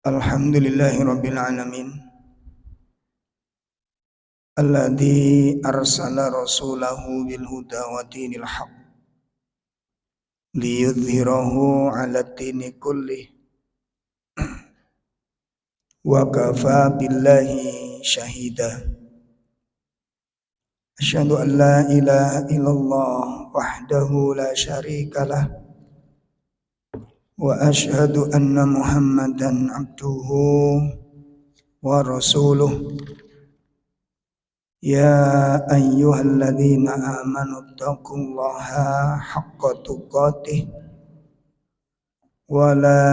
Alhamdulillahi rabbil alamin alladzi arsala rasulahu bil huda wa dinil haq liyudhhirahu 'ala dini kullih wa kafa billahi syahida. Asyhadu an la ilaha illallah wahdahu la syarikalah wa asyhadu anna muhammadan abduhu wa rasuluh. Ya ayyuhalladzina amanu taqullaha haqqa tuqatih wa la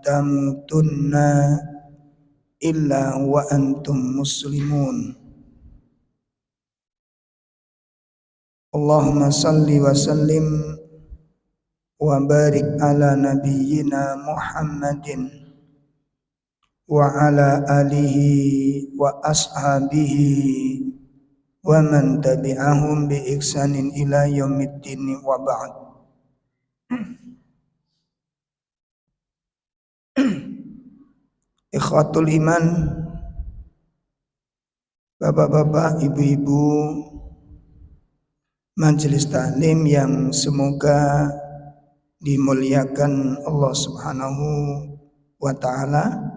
tamutunna illa wa antum muslimun. Allahumma salli wa sallim wa barik ala nabiyyina Muhammadin wa ala alihi wa ashabihi wa man tabi'ahum bi ihsanin ila yaumiddin wa ba'd. Ikhwatul iman, bapak-bapak, ibu-ibu majelis taklim yang semoga dimuliakan Allah Subhanahu wa taala.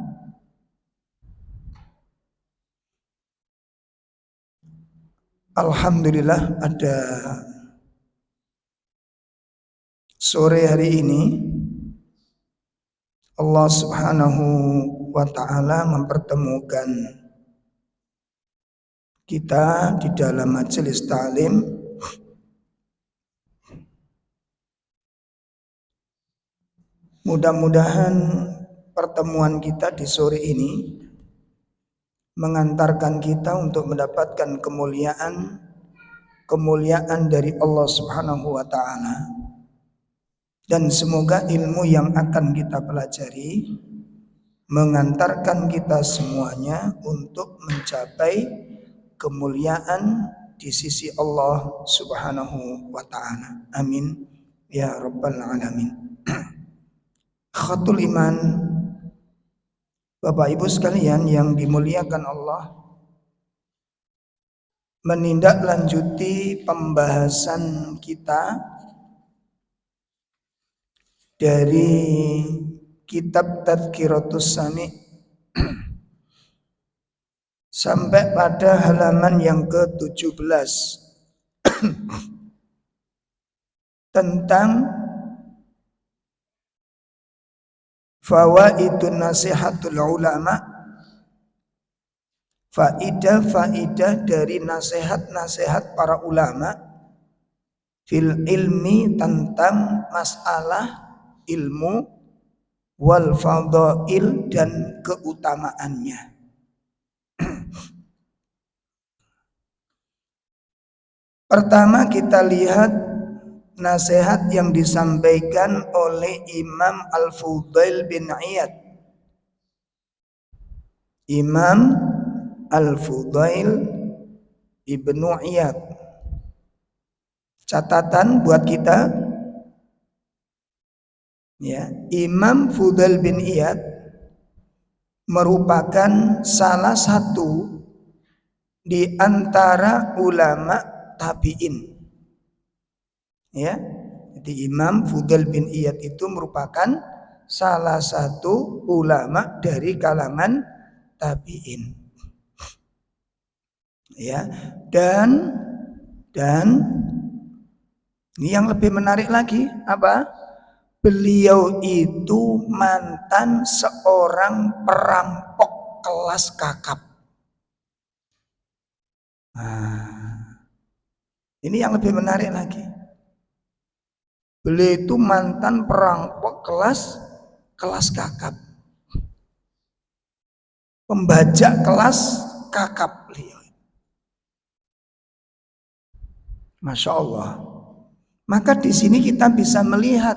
Alhamdulillah pada sore hari ini Allah Subhanahu wa taala mempertemukan kita di dalam majelis taklim mudah-mudahan pertemuan kita di sore ini mengantarkan kita untuk mendapatkan kemuliaan dari Allah Subhanahu wa taala, dan semoga ilmu yang akan kita pelajari mengantarkan kita semuanya untuk mencapai kemuliaan di sisi Allah Subhanahu wa taala. Amin ya rabbal alamin. Khatul iman, Bapak Ibu sekalian yang dimuliakan Allah, menindaklanjuti pembahasan kita dari kitab Tadhkiratus Sami' sampai pada halaman yang ke-17 tentang fawaidun nasihatul ulama, faidah dari nasihat-nasihat para ulama fil ilmi, tentang masalah ilmu, wal fadhail, dan keutamaannya. Pertama kita lihat nasihat yang disampaikan oleh Imam Al-Fudail bin Iyad. Imam Al-Fudail ibnu Iyad. Catatan buat kita ya, Imam Fudail bin Iyad merupakan salah satu di antara ulama tabi'in. Ya, jadi Imam Fudail bin Iyad itu merupakan salah satu ulama dari kalangan tabi'in. Ya, dan ini yang lebih menarik lagi apa? Beliau itu mantan seorang perampok kelas kakap. Nah, ini yang lebih menarik lagi. Beliau itu mantan perampok kelas kakap, pembajak kelas kakap beliau. Masya Allah. Maka di sini kita bisa melihat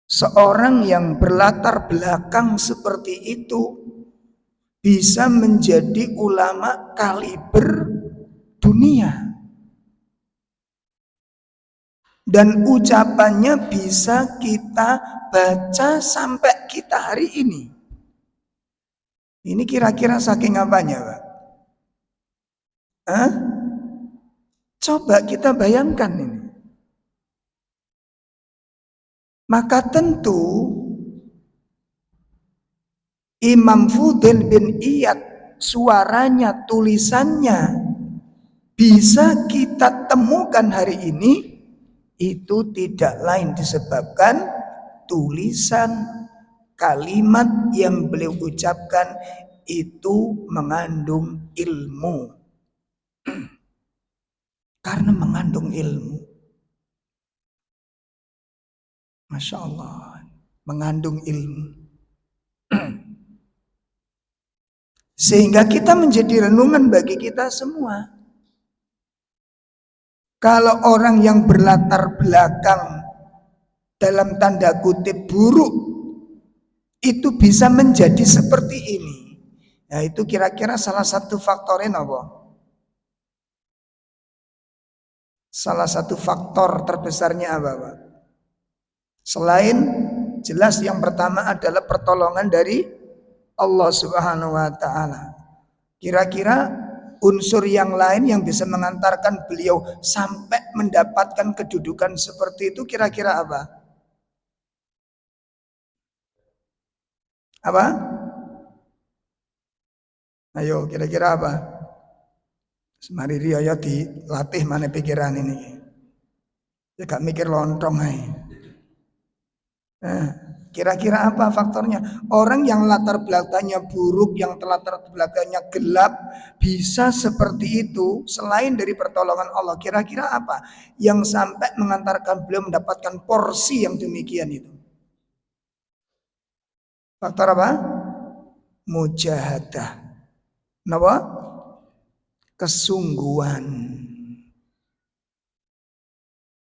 seorang yang berlatar belakang seperti itu bisa menjadi ulama kaliber dunia. Dan ucapannya bisa kita baca sampai kita hari ini. Ini kira-kira saking apanya, Pak? Hah? Coba kita bayangkan ini. Maka tentu Imam Fudail bin Iyad, suaranya, tulisannya bisa kita temukan hari ini, itu tidak lain disebabkan tulisan kalimat yang beliau ucapkan itu mengandung ilmu. Karena mengandung ilmu. Masya Allah, mengandung ilmu. Sehingga kita menjadi renungan bagi kita semua. Kalau orang yang berlatar belakang dalam tanda kutip buruk itu bisa menjadi seperti ini. Nah, itu kira-kira salah satu faktornya apa? Salah satu faktor terbesarnya apa, Pak? Selain jelas yang pertama adalah pertolongan dari Allah Subhanahu wa taala. Kira-kira unsur yang lain yang bisa mengantarkan beliau sampai mendapatkan kedudukan seperti itu kira-kira apa? Apa? Ayo kira-kira apa? Semari riyo dilatih mana pikiran ini. Ya gak mikir lontong aja. Kira-kira apa faktornya? Orang yang latar belakangnya buruk, yang latar belakangnya gelap, bisa seperti itu selain dari pertolongan Allah. Kira-kira apa yang sampai mengantarkan beliau mendapatkan porsi yang demikian itu? Faktor apa? Mujahadah. Kenapa? Kesungguhan.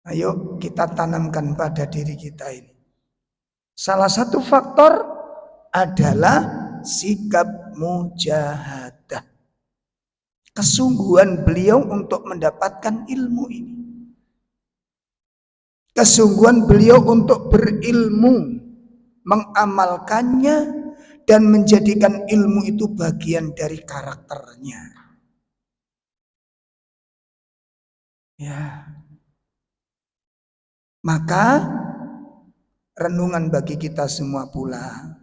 Ayo kita tanamkan pada diri kita ini. Salah satu faktor adalah sikap mujahadah. Kesungguhan beliau untuk mendapatkan ilmu ini. Kesungguhan beliau untuk berilmu, mengamalkannya dan menjadikan ilmu itu bagian dari karakternya. Ya. Maka renungan bagi kita semua pula.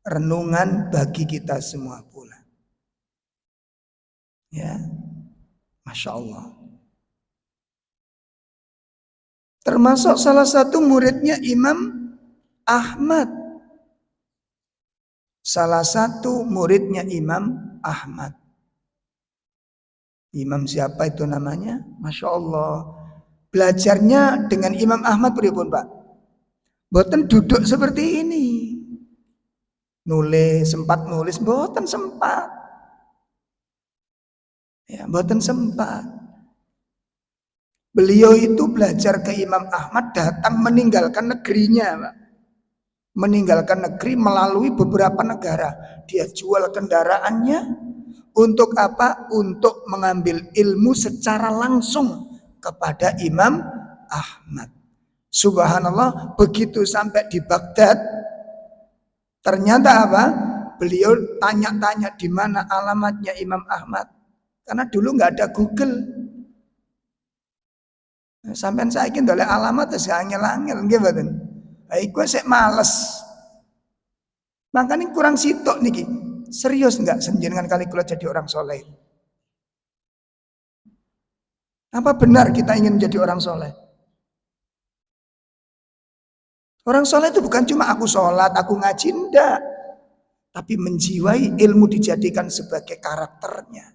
Renungan bagi kita semua pula. Ya, Masya Allah. Termasuk salah satu muridnya Imam Ahmad. Salah satu muridnya Imam Ahmad. Imam siapa itu namanya? Masya Allah. Belajarnya dengan Imam Ahmad pripun, Pak? Boten duduk seperti ini. Sempat nulis, boten sempat. Ya, boten sempat. Beliau itu belajar ke Imam Ahmad, datang meninggalkan negerinya, Pak. Meninggalkan negeri melalui beberapa negara. Dia jual kendaraannya untuk apa? Untuk mengambil ilmu secara langsung kepada Imam Ahmad. Subhanallah, begitu sampai di Baghdad, ternyata apa? Beliau tanya-tanya di mana alamatnya Imam Ahmad. Karena dulu nggak ada Google. Sampai saya ingin oleh alamat saya angel-angel, gimana? Gue sek males. Makanya kurang sitok niki. Serius nggak senjenengan kali kula jadi orang soleh? Apa benar kita ingin menjadi orang soleh? Orang soleh itu bukan cuma aku sholat, aku ngaji, enggak. Tapi menjiwai ilmu dijadikan sebagai karakternya.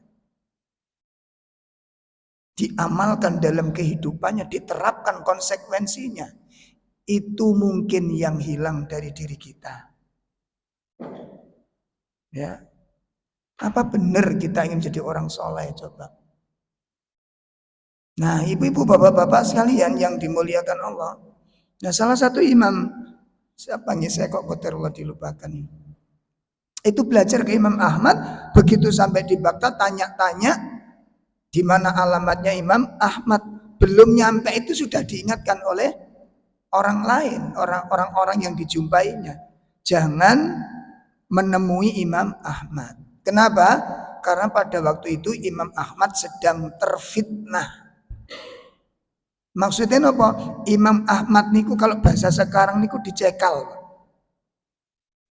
Diamalkan dalam kehidupannya, diterapkan konsekuensinya. Itu mungkin yang hilang dari diri kita. Ya, apa benar kita ingin jadi orang soleh? Coba. Nah, ibu-ibu, bapak-bapak sekalian yang dimuliakan Allah. Nah, salah satu imam, siapa nih saya kok kotorullah dilupakan ini. Itu belajar ke Imam Ahmad, begitu sampai di Baghdad tanya-tanya di mana alamatnya Imam Ahmad. belum nyampe itu sudah diingatkan oleh orang lain, orang-orang yang dijumpainya. Jangan menemui Imam Ahmad. Kenapa? Karena pada waktu itu Imam Ahmad sedang terfitnah. Maksudnya apa? Imam Ahmad niku kalau bahasa sekarang niku dicekal.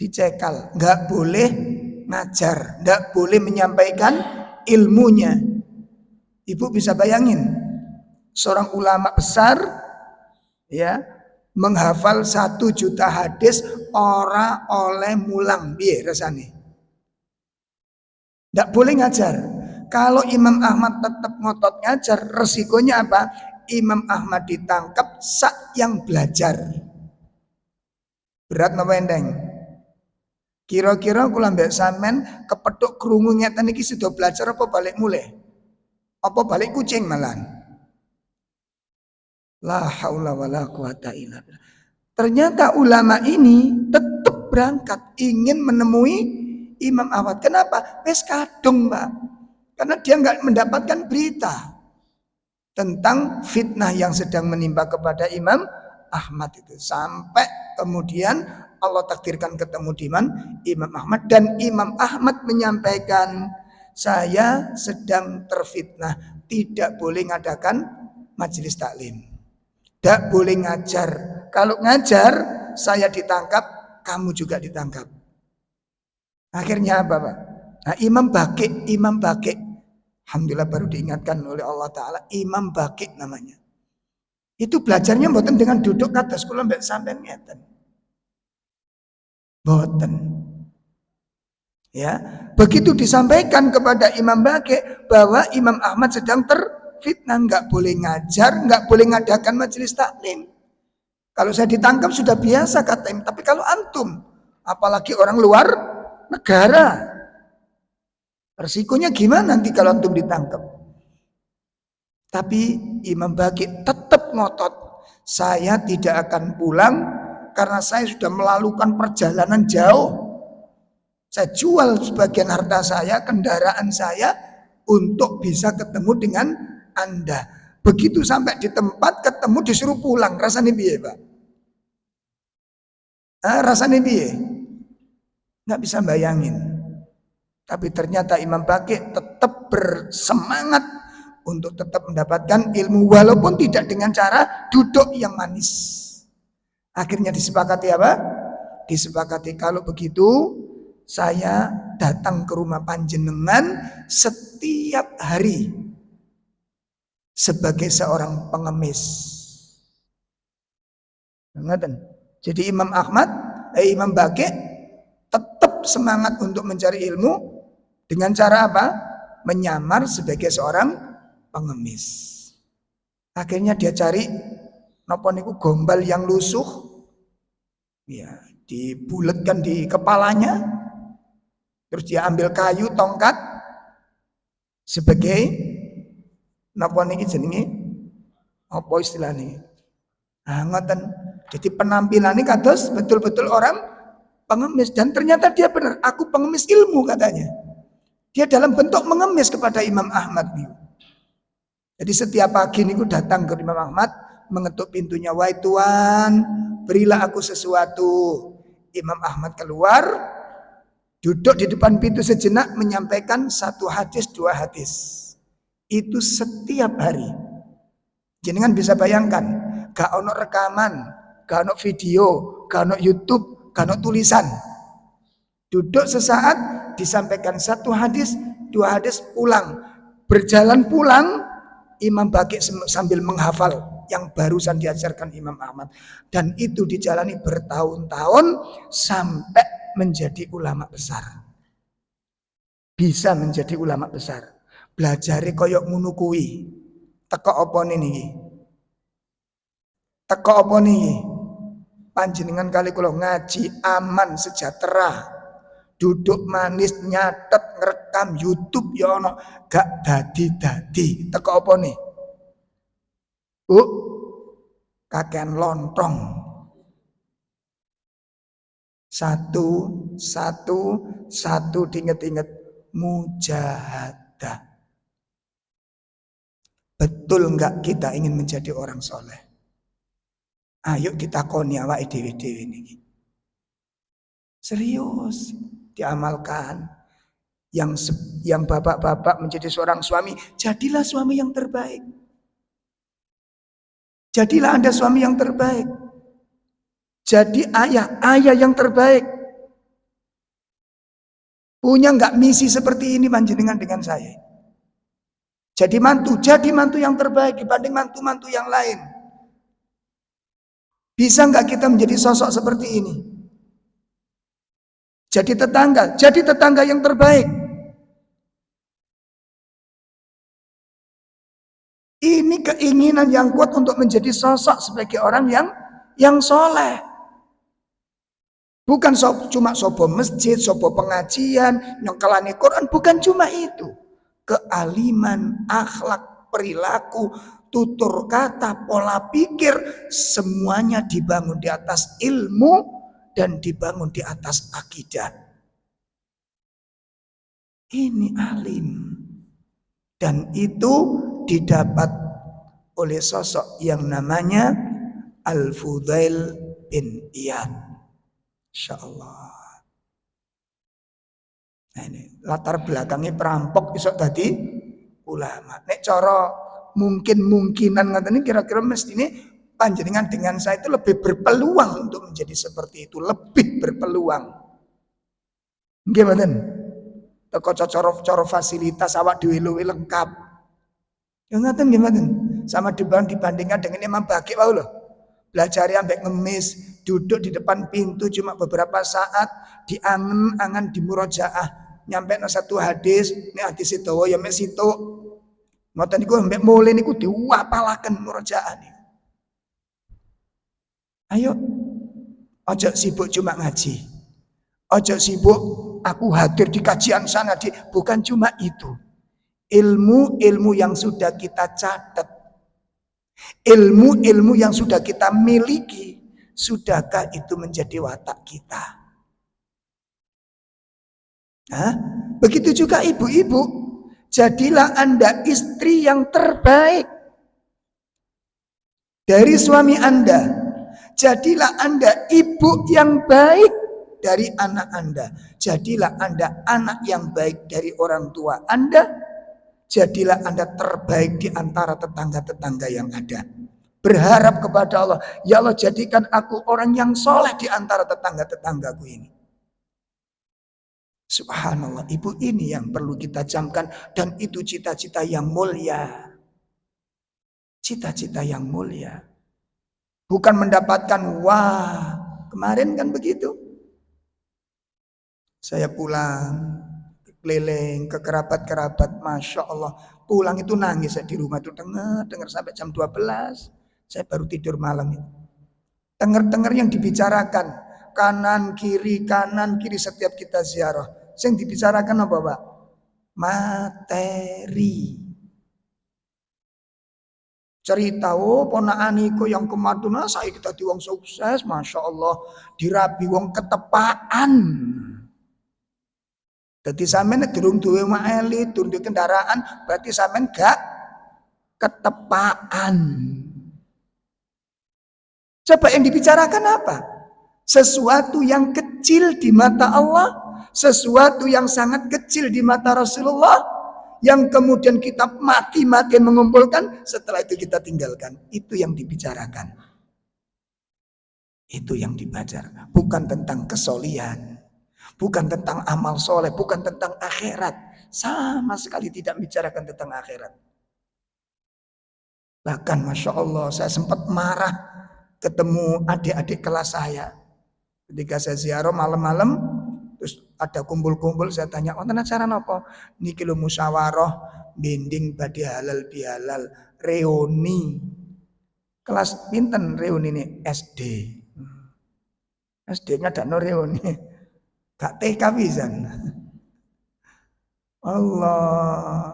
Dicekal, nggak boleh ngajar, nggak boleh menyampaikan ilmunya. Ibu bisa bayangin, seorang ulama besar ya menghafal 1 juta hadis ora oleh mulang piye rasane. Nggak boleh ngajar. Kalau Imam Ahmad tetap ngotot ngajar, resikonya apa? Imam Ahmad ditangkap sak yang belajar. Berat napa endeng? Kira-kira kula mbek sampean kepethuk krungu ngeten iki sudah belajar apa balik mulai? Apa balik kucing malan? La haula wala quwata illa billah. Ternyata ulama ini tetap berangkat ingin menemui Imam Ahmad. Kenapa? Wes kadung, Pak. Karena dia nggak mendapatkan berita tentang fitnah yang sedang menimpa kepada Imam Ahmad itu. Sampai kemudian Allah takdirkan ketemu di Imam Ahmad, dan Imam Ahmad menyampaikan, saya sedang terfitnah, tidak boleh ngadakan majelis taklim, tidak boleh ngajar. Kalau ngajar saya ditangkap, kamu juga ditangkap. Akhirnya apa, Pak? Nah, Imam Baqi, alhamdulillah baru diingatkan oleh Allah Ta'ala, Imam Baqi namanya. Itu belajarnya mboten dengan duduk kados kula mbek sampean ngeten. Mboten. Ya, begitu disampaikan kepada Imam Baqi bahwa Imam Ahmad sedang terfitnah, nggak boleh ngajar, nggak boleh ngadakan majelis taklim. Kalau saya ditangkap sudah biasa kata Imam, tapi kalau antum, apalagi orang luar negara, resikonya gimana nanti kalau antum ditangkap? Tapi Imam Baqi tetap ngotot, saya tidak akan pulang karena saya sudah melakukan perjalanan jauh. Saya jual sebagian harta saya, kendaraan saya untuk bisa ketemu dengan Anda. Begitu sampai di tempat ketemu disuruh pulang, rasanya piye, Pak? Rasanya piye? Nggak bisa bayangin. Tapi ternyata Imam Baqi tetap bersemangat untuk tetap mendapatkan ilmu walaupun tidak dengan cara duduk yang manis. Akhirnya disepakati apa? Disepakati kalau begitu saya datang ke rumah panjenengan setiap hari sebagai seorang pengemis. Jadi Imam Baqi tetap semangat untuk mencari ilmu dengan cara apa? Menyamar sebagai seorang pengemis. Akhirnya dia cari napa niku gombal yang lusuh. Ya, dibuletkan di kepalanya. Terus dia ambil kayu tongkat sebagai napa niki jenenge apa istilahnya? Ngoten. Jadi penampilannya kados betul-betul orang pengemis, dan ternyata dia benar, aku pengemis ilmu katanya. Dia dalam bentuk mengemis kepada Imam Ahmad nih. Jadi setiap pagi niku datang ke Imam Ahmad, mengetuk pintunya, wahai Tuan, berilah aku sesuatu. Imam Ahmad keluar, duduk di depan pintu sejenak, menyampaikan 1 hadis 2 hadis. Itu setiap hari. Jenengan bisa bayangkan, gak ono rekaman, gak ono video, gak ono YouTube, gak ono tulisan. Duduk sesaat, disampaikan 1 hadis 2 hadis, pulang. Berjalan pulang, Imam Baqi sambil menghafal yang barusan diajarkan Imam Ahmad. Dan itu dijalani bertahun-tahun sampai menjadi ulama besar. Bisa menjadi ulama besar. Belajari koyok ngono kuwi. Teko apa niki? Teko apa niki? Panjenengan kali kula ngaji aman sejahtera. Duduk manis, nyatet, ngerekam YouTube ya ono, gak dadi-dadi. Teko apa nih? Kakean lontong. Satu diinget-inget, mujahadah. Betul enggak kita ingin menjadi orang soleh? Ayo kita koni awake dhewe-dhewe niki. Serius diamalkan. Yang bapak-bapak menjadi seorang suami, jadilah suami yang terbaik. Jadilah Anda suami yang terbaik. Jadi ayah yang terbaik. Punya enggak misi seperti ini panjenengan dengan saya? Jadi mantu yang terbaik dibanding mantu-mantu yang lain. Bisa enggak kita menjadi sosok seperti ini? Jadi tetangga yang terbaik. Ini keinginan yang kuat untuk menjadi sosok sebagai orang yang soleh. Bukan cuma sobo masjid, sobo pengajian, nyongkelani Quran, bukan cuma itu. Kealiman, akhlak, perilaku, tutur kata, pola pikir, semuanya dibangun di atas ilmu dan dibangun di atas akidah. Ini alim. Dan itu didapat oleh sosok yang namanya Al-Fudail bin Iyad. Insyaallah. Nah ini latar belakangnya perampok isok tadi ulama. Nek cara mungkinan ngoten ini kira-kira mestine panjenengan dengan saya itu lebih berpeluang untuk menjadi seperti itu, lebih berpeluang. Nggih mboten? Teko cara fasilitas awak dhewe luwih lengkap. Ya ngoten nggih mboten. Sama dibandingkan dengan Imam Baqi wae lho. Belajar ambek ngemis, duduk di depan pintu cuma beberapa saat, diangen-angen di murojaah, nyampe satu hadis, ini hadis itu ya mek situ. Ngoten niku mbek mulih niku diwapalaken murojaah niku. Ayo, ojo sibuk cuma ngaji. Ojo sibuk aku hadir di kajian sana, bukan cuma itu. Ilmu yang sudah kita catat. Ilmu yang sudah kita miliki, sudahkah itu menjadi watak kita? Nah, begitu juga ibu-ibu, jadilah Anda istri yang terbaik dari suami Anda. Jadilah Anda ibu yang baik dari anak Anda. Jadilah Anda anak yang baik dari orang tua Anda. Jadilah Anda terbaik di antara tetangga-tetangga yang ada. Berharap kepada Allah, ya Allah jadikan aku orang yang soleh di antara tetangga-tetanggaku ini. Subhanallah, ibu ini yang perlu kita camkan dan itu cita-cita yang mulia. Cita-cita yang mulia. Bukan mendapatkan wah, kemarin kan begitu. Saya pulang keliling ke kerabat-kerabat, Masya Allah pulang itu nangis. Saya di rumah itu dengar sampai jam 12, saya baru tidur malam itu. Dengar yang dibicarakan kanan kiri setiap kita ziarah. Yang dibicarakan apa Pak? Materi. Cerita ponakaniku yang ke Madura, saya kita di wong sukses, Masya Allah dirabi wong ketepaan. Jadi sampean durung duwe elit, durung duwe kendaraan, berarti sampean gak ketepaan. Coba yang dibicarakan apa? Sesuatu yang kecil di mata Allah, sesuatu yang sangat kecil di mata Rasulullah, yang kemudian kita mati-matian mengumpulkan, setelah itu kita tinggalkan. Itu yang dibicarakan. Itu yang dibicarakan. Bukan tentang kesolihan. Bukan tentang amal soleh, bukan tentang akhirat. Sama sekali tidak bicarakan tentang akhirat. Bahkan Masya Allah saya sempat marah ketemu adik-adik kelas saya. Ketika saya ziarah malam-malam, terus ada kumpul-kumpul, saya tanya, "Wonten acara napa?" Niki lho musyawarah binding badhe halal bihalal reuni. Kelas pinten reuni ini? SD. SD-nya ada reuni. Gak TK pisan. Allah.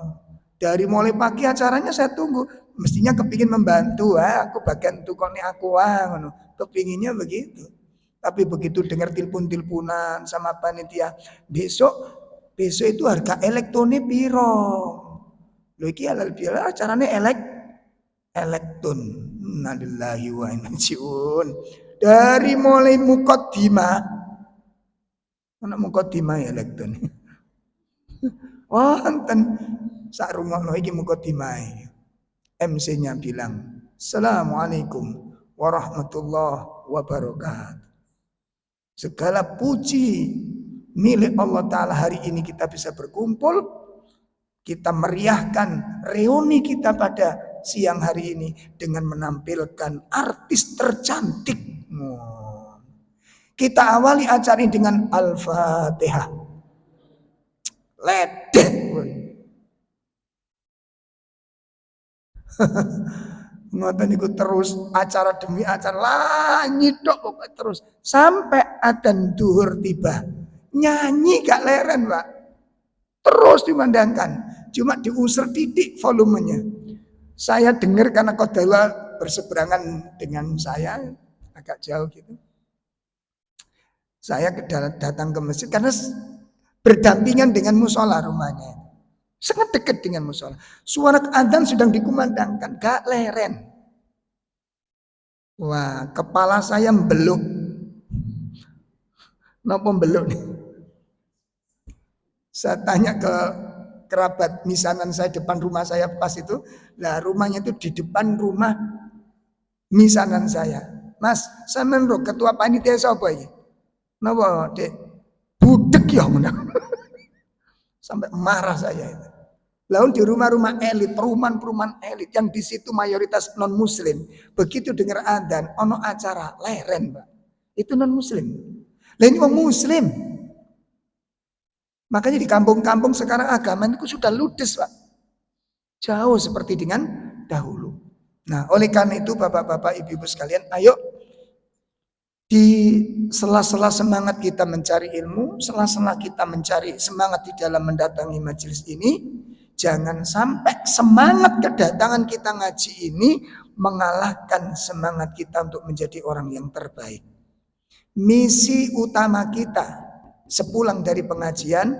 Dari mulai pagi acaranya saya tunggu. Mestinya kepingin membantu, aku bagian tukone aku ngono. Kepinginnya begitu. Tapi begitu dengar telepon-teleponan sama panitia, besok itu harga elektronik piro. Lho iki halal bihalal acarane elektron. Innalillahi wa inna ilaihi raji'un. Dari mulai mukaddimah, anak mukaddimah ya elektron. Wonten sak rungokno iki mukaddimah. MC-nya bilang, "Assalamualaikum warahmatullahi wabarakatuh." Segala puji milik Allah Ta'ala, hari ini kita bisa berkumpul. Kita meriahkan reuni kita pada siang hari ini dengan menampilkan artis tercantik. Kita awali acara ini dengan Al-Fatihah. Ledeh. Ngoten niku terus acara demi acara lanjut pokoknya terus sampai adzan duhur tiba. Nyanyi gak leren, Pak. Terus dimandangkan. Cuma diusir titik volumenya. Saya dengar karena Qadala berseberangan dengan saya agak jauh gitu. Saya datang ke masjid karena berdampingan dengan musola rumahnya. Sangat dekat dengan musola. Suara adzan sedang dikumandangkan, gak leren. Wah, kepala saya membeluk. Napa membeluk nih? Saya tanya ke kerabat misanan saya depan rumah saya pas itu. Lah rumahnya itu di depan rumah misanan saya. Mas, saya menurut ketua panitia sapa iki? Napa, Dek? Budek ya menang. Sampai marah saya itu. Lalu di rumah-rumah elit, perumahan-perumahan elit yang di situ mayoritas non muslim, begitu dengar adzan, ono acara leren, Pak. Itu non muslim. Lah ini orang muslim. Makanya di kampung-kampung sekarang agama itu sudah ludes, Pak. Jauh seperti dengan dahulu. Nah, oleh karena itu Bapak-bapak, Ibu-ibu sekalian, ayo di sela-sela semangat kita mencari ilmu, sela-sela kita mencari semangat di dalam mendatangi majelis ini, jangan sampai semangat kedatangan kita ngaji ini mengalahkan semangat kita untuk menjadi orang yang terbaik. Misi utama kita sepulang dari pengajian,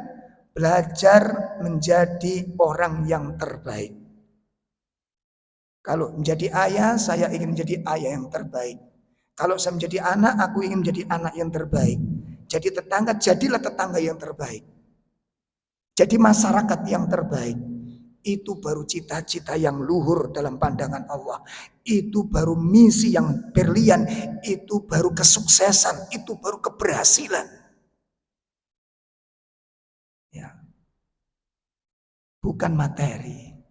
belajar menjadi orang yang terbaik. Kalau menjadi ayah, saya ingin menjadi ayah yang terbaik. Kalau saya menjadi anak, aku ingin menjadi anak yang terbaik. Jadi tetangga, jadilah tetangga yang terbaik. Jadi masyarakat yang terbaik. Itu baru cita-cita yang luhur dalam pandangan Allah. Itu baru misi yang berlian. Itu baru kesuksesan. Itu baru keberhasilan. Ya. Bukan materi.